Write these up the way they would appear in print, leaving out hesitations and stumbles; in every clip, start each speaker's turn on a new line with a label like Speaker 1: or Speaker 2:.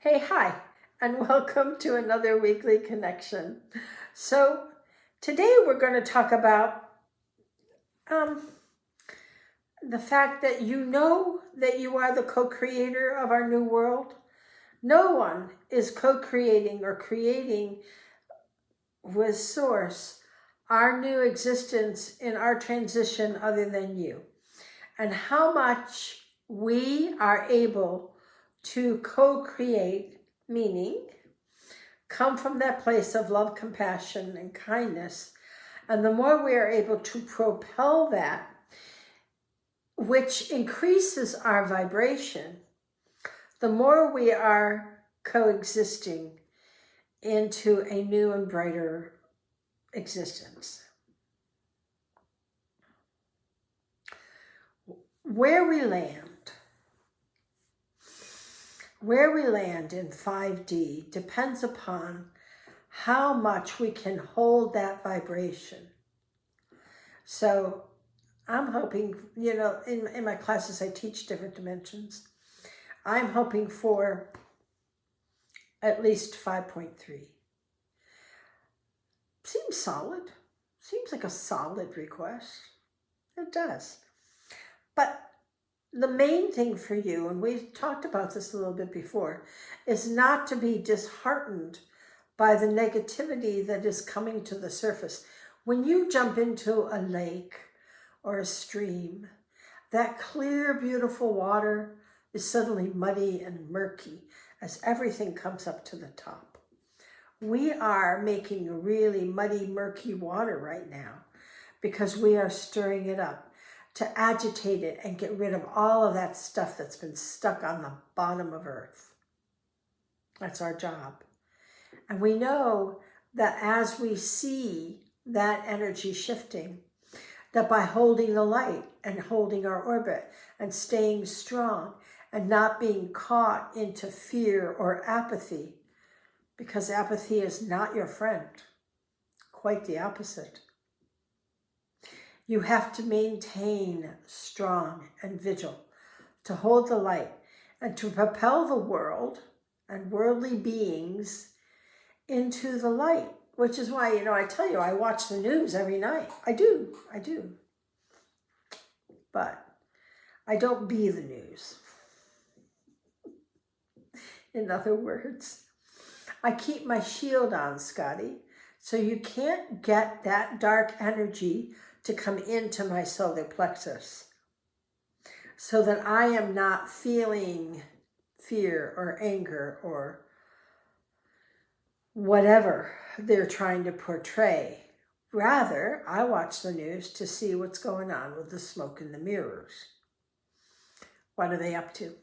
Speaker 1: Hey, hi, and welcome to another weekly connection. So, today we're going to talk about the fact that you know that you are the co-creator of our new world. No one is co-creating or creating with Source our new existence in our transition other than you. And how much we are able to co-create, meaning come from that place of love, compassion, and kindness. And the more we are able to propel that, which increases our vibration, the more we are coexisting into a new and brighter existence. Where we land in 5D depends upon how much we can hold that vibration. So I'm hoping, in my classes I teach different dimensions. I'm hoping for at least 5.3. Seems solid. Seems like a solid request. It does. But the main thing for you, and we've talked about this a little bit before, is not to be disheartened by the negativity that is coming to the surface. When you jump into a lake or a stream, that clear, beautiful water is suddenly muddy and murky as everything comes up to the top. We are making really muddy, murky water right now because we are stirring it up to agitate it and get rid of all of that stuff that's been stuck on the bottom of Earth. That's our job. And we know that as we see that energy shifting, that by holding the light and holding our orbit and staying strong and not being caught into fear or apathy, because apathy is not your friend, quite the opposite. You have to maintain strong and vigil to hold the light and to propel the world and worldly beings into the light, which is why, I tell you, I watch the news every night. I do. But I don't be the news. In other words, I keep my shield on, Scotty, so you can't get that dark energy to come into my solar plexus, so that I am not feeling fear or anger or whatever they're trying to portray. Rather, I watch the news to see what's going on with the smoke and the mirrors. What are they up to?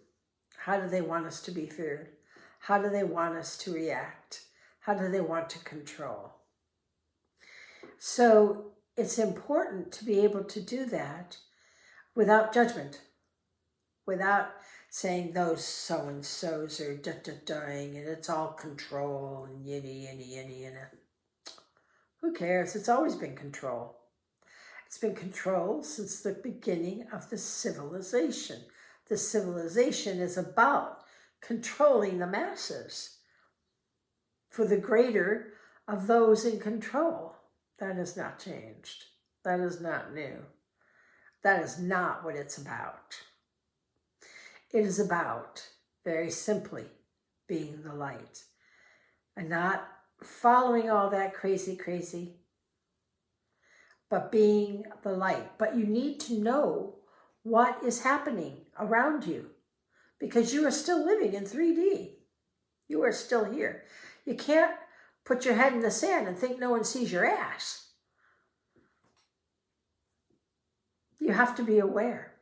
Speaker 1: How do they want us to be feared? How do they want us to react? How do they want to control? So it's important to be able to do that without judgment, without saying those so-and-sos are da-da-daing and it's all control and yinny. Who cares? It's always been control. It's been control since the beginning of the civilization. The civilization is about controlling the masses for the greater of those in control. That has not changed. That is not new. That is not what it's about. It is about, very simply, being the light and not following all that crazy, but being the light. But you need to know what is happening around you because you are still living in 3D. You are still here. You can't put your head in the sand and think no one sees your ass. You have to be aware.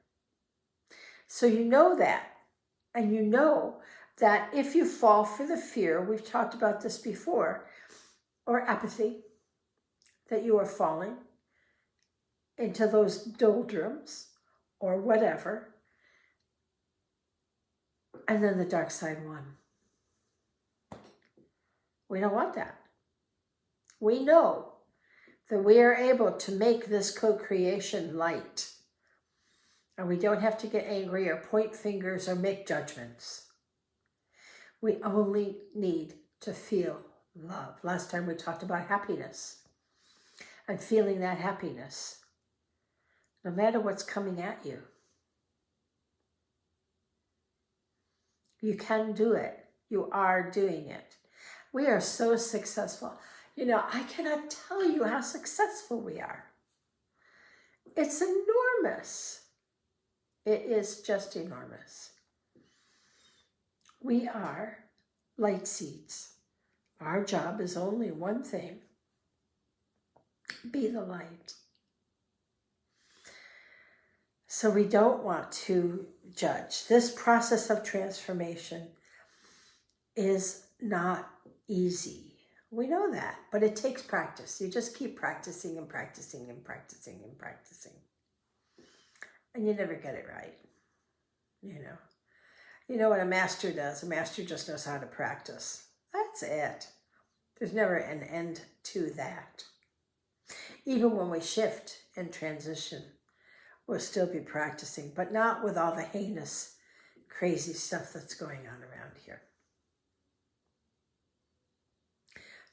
Speaker 1: So you know that. And you know that if you fall for the fear, we've talked about this before, or apathy, that you are falling into those doldrums or whatever, and then the dark side won. We don't want that. We know that we are able to make this co-creation light. And we don't have to get angry or point fingers or make judgments. We only need to feel love. Last time we talked about happiness and feeling that happiness, no matter what's coming at you. You can do it. You are doing it. We are so successful. You know, I cannot tell you how successful we are. It's enormous. It is just enormous. We are light seeds. Our job is only one thing: be the light. So we don't want to judge. This process of transformation is not easy. We know that, but it takes practice. You just keep practicing and practicing and practicing and practicing. And you never get it right, you know. You know what a master does? A master just knows how to practice. That's it. There's never an end to that. Even when we shift and transition, we'll still be practicing, but not with all the heinous, crazy stuff that's going on around here.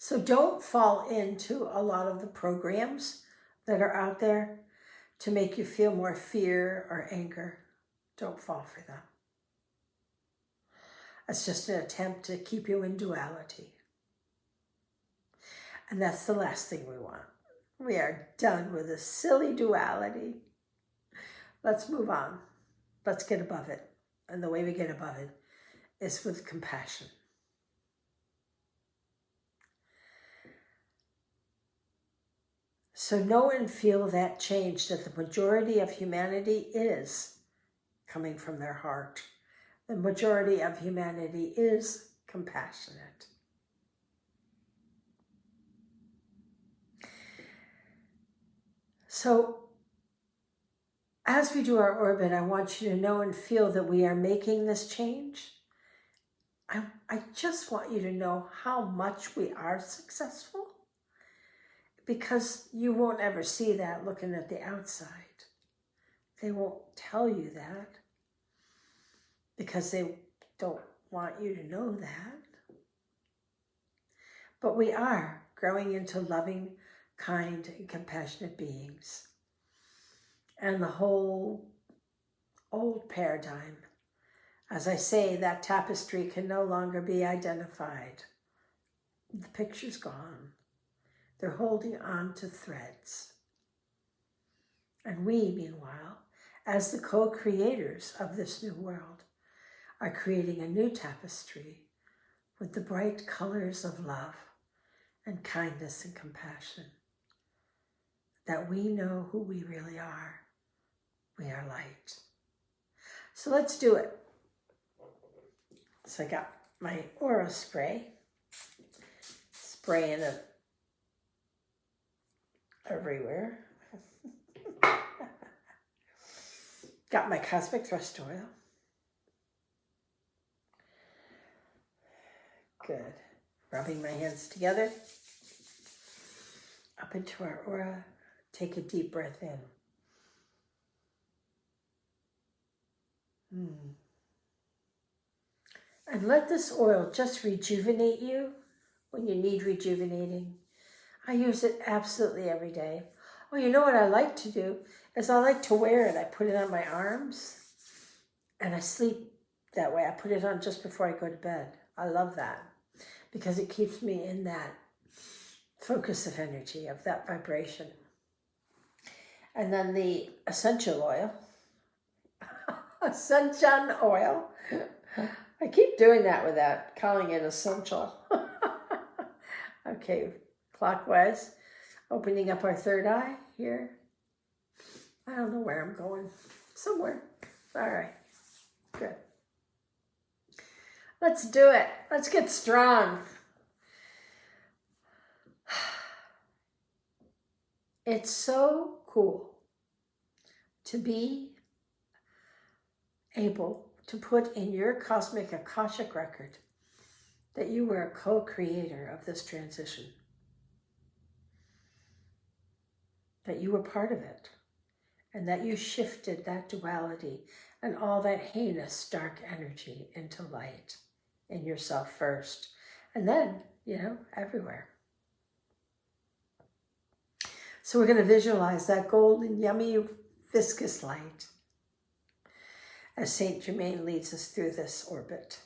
Speaker 1: So don't fall into a lot of the programs that are out there to make you feel more fear or anger. Don't fall for them. It's just an attempt to keep you in duality. And that's the last thing we want. We are done with this silly duality. Let's move on. Let's get above it. And the way we get above it is with compassion. So know and feel that change, that the majority of humanity is coming from their heart. The majority of humanity is compassionate. So as we do our orbit, I want you to know and feel that we are making this change. I just want you to know how much we are successful, because you won't ever see that looking at the outside. They won't tell you that because they don't want you to know that. But we are growing into loving, kind, and compassionate beings. And the whole old paradigm, as I say, that tapestry can no longer be identified. The picture's gone. They're holding on to threads. And we, meanwhile, as the co-creators of this new world, are creating a new tapestry with the bright colors of love and kindness and compassion, that we know who we really are. We are light. So let's do it. So I got my aura spray, spraying it everywhere. Got my cosmic thrust oil. Good. Rubbing my hands together. Up into our aura. Take a deep breath in. And let this oil just rejuvenate you when you need rejuvenating. I use it absolutely every day. Oh, you know what I like to do is I like to wear it. I put it on my arms and I sleep that way. I put it on just before I go to bed. I love that because it keeps me in that focus of energy, of that vibration. And then the essential oil, Ascension oil. I keep doing that without calling it essential. Okay, clockwise, opening up our third eye here. I don't know where I'm going. Somewhere. All right, good. Let's do it. Let's get strong. It's so cool to be able to put in your cosmic Akashic record that you were a co-creator of this transition, that you were part of it, and that you shifted that duality and all that heinous dark energy into light in yourself first, and then, everywhere. So we're going to visualize that golden, yummy, viscous light as Saint Germain leads us through this orbit.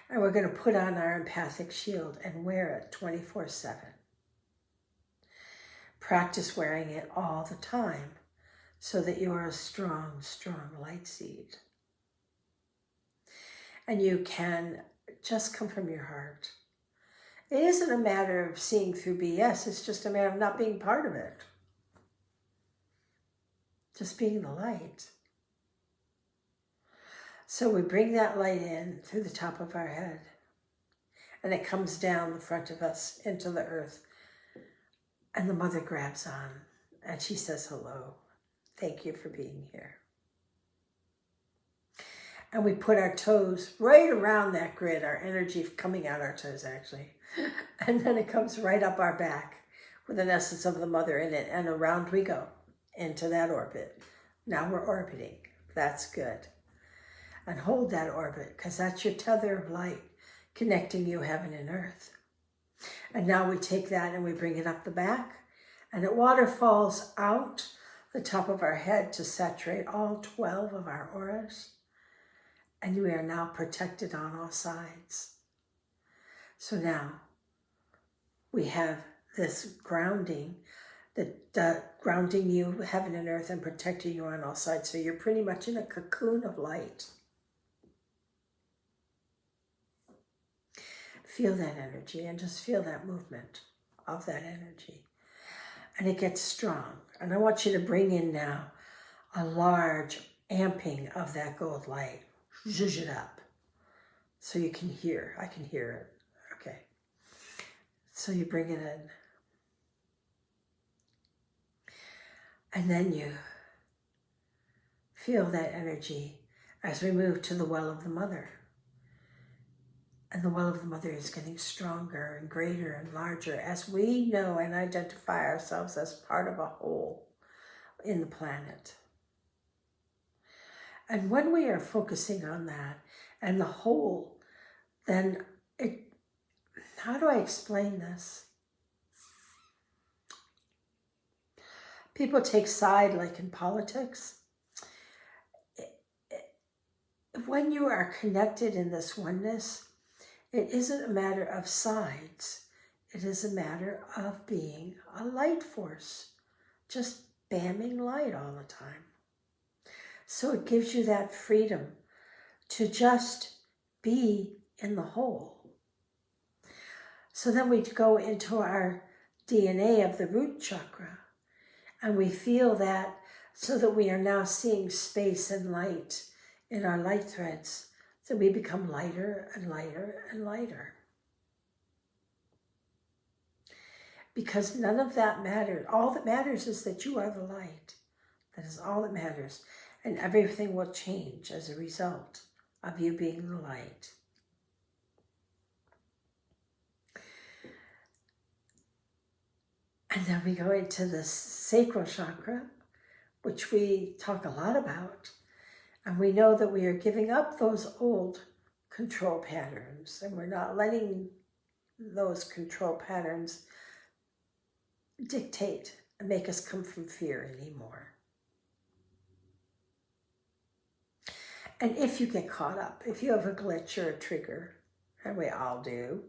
Speaker 1: And we're going to put on our empathic shield and wear it 24/7. Practice wearing it all the time so that you are a strong, strong light seed. And you can just come from your heart. It isn't a matter of seeing through BS, it's just a matter of not being part of it. Just being the light. So we bring that light in through the top of our head, and it comes down the front of us into the earth. And the mother grabs on, and she says, hello. Thank you for being here. And we put our toes right around that grid, our energy coming out our toes, actually. And then it comes right up our back with an essence of the mother in it, and around we go into that orbit. Now we're orbiting. That's good. And hold that orbit, because that's your tether of light connecting you, heaven and earth. And now we take that and we bring it up the back, and it waterfalls out the top of our head to saturate all 12 of our auras. And we are now protected on all sides. So now we have this grounding, grounding you, heaven and earth, and protecting you on all sides. So you're pretty much in a cocoon of light. Feel that energy and just feel that movement of that energy. And it gets strong. And I want you to bring in now a large amping of that gold light. Zhuzh it up so you can hear. I can hear it. Okay. So you bring it in. And then you feel that energy as we move to the well of the mother. And the well of the mother is getting stronger and greater and larger as we know and identify ourselves as part of a whole in the planet. And when we are focusing on that and the whole, then how do I explain this? People take side like in politics. When you are connected in this oneness, it isn't a matter of sides. It is a matter of being a light force, just bamming light all the time. So it gives you that freedom to just be in the whole. So then we go into our DNA of the root chakra, and we feel that so that we are now seeing space and light in our light threads. So we become lighter and lighter and lighter. Because none of that matters. All that matters is that you are the light. That is all that matters. And everything will change as a result of you being the light. And then we go into the sacral chakra, which we talk a lot about. And we know that we are giving up those old control patterns, and we're not letting those control patterns dictate and make us come from fear anymore. And if you get caught up, if you have a glitch or a trigger, and we all do,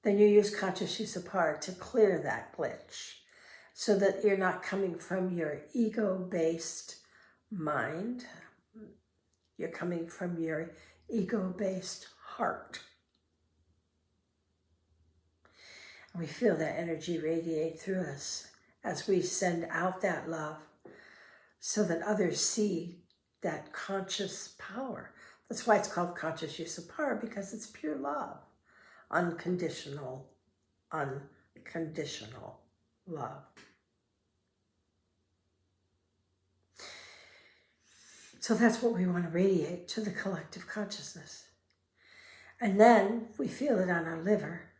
Speaker 1: then you use conscious use of power to clear that glitch so that you're not coming from your ego-based mind. You're coming from your ego-based heart. And we feel that energy radiate through us as we send out that love so that others see that conscious power. That's why it's called conscious use of power, because it's pure love. Unconditional love. So that's what we want to radiate to the collective consciousness. And then we feel it on our liver.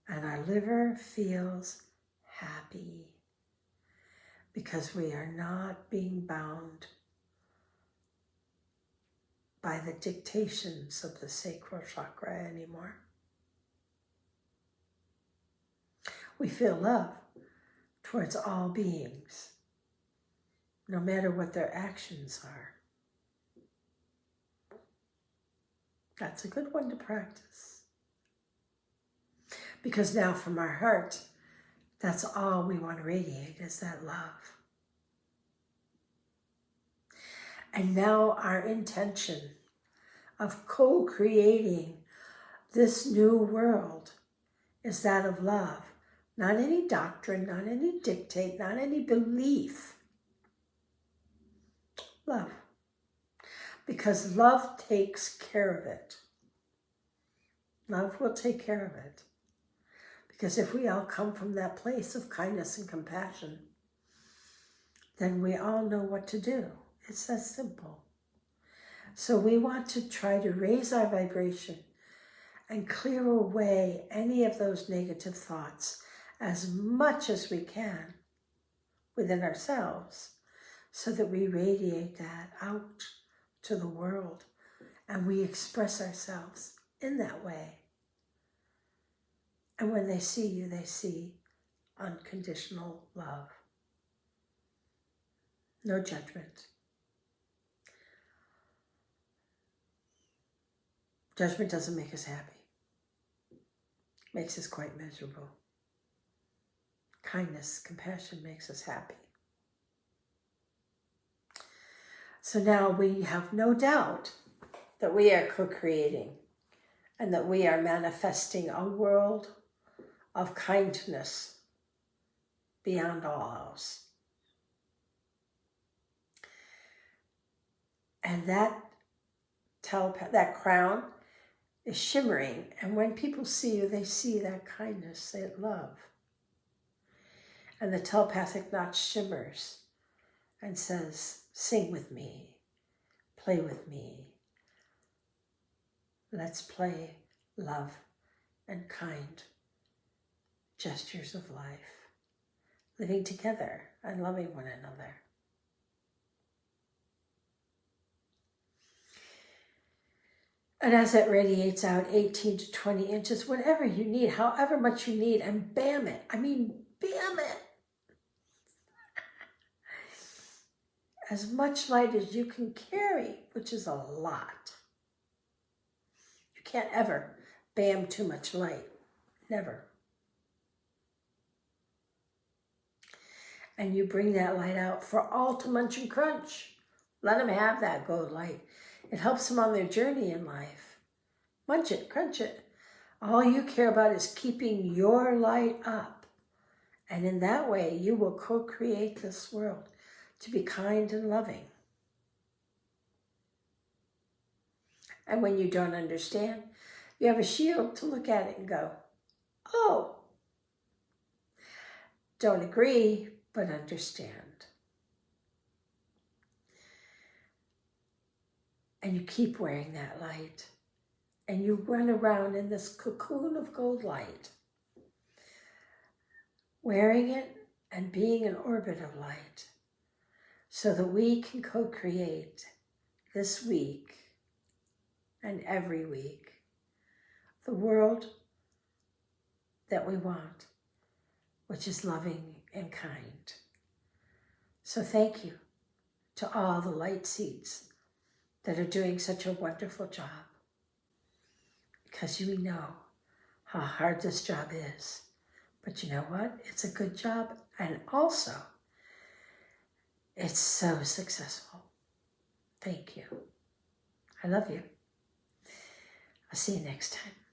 Speaker 1: And our liver feels happy because we are not being bound by the dictations of the sacral chakra anymore. We feel love towards all beings, no matter what their actions are. That's a good one to practice. Because now from our heart, that's all we want to radiate is that love. And now our intention of co-creating this new world is that of love. Not any doctrine, not any dictate, not any belief. Love. Because love takes care of it. Love will take care of it. Because if we all come from that place of kindness and compassion, then we all know what to do. It's that simple. So we want to try to raise our vibration and clear away any of those negative thoughts as much as we can within ourselves so that we radiate that out to the world and we express ourselves in that way. And when they see you, they see unconditional love. No judgment. Judgment doesn't make us happy. It makes us quite miserable. Kindness, compassion makes us happy. So now we have no doubt that we are co-creating and that we are manifesting a world of kindness beyond all else. And that crown is shimmering, and when people see you, they see that kindness, that love. And the telepathic knot shimmers and says, sing with me, play with me. Let's play love and kind gestures of life, living together and loving one another. And as it radiates out 18 to 20 inches, whatever you need, however much you need, and bam it. I mean, bam it. As much light as you can carry, which is a lot. You can't ever bam too much light. Never. And you bring that light out for all to munch and crunch. Let them have that gold light. It helps them on their journey in life. Munch it, crunch it. All you care about is keeping your light up. And in that way, you will co-create this world to be kind and loving. And when you don't understand, you have a shield to look at it and go, oh, don't agree, but understand. And you keep wearing that light. And you run around in this cocoon of gold light, wearing it and being an orbit of light, so that we can co-create this week and every week the world that we want, which is loving and kind. So thank you to all the light seeds that are doing such a wonderful job, because you know how hard this job is. But you know what? It's a good job, and also it's so successful. Thank you. I love you. I'll see you next time.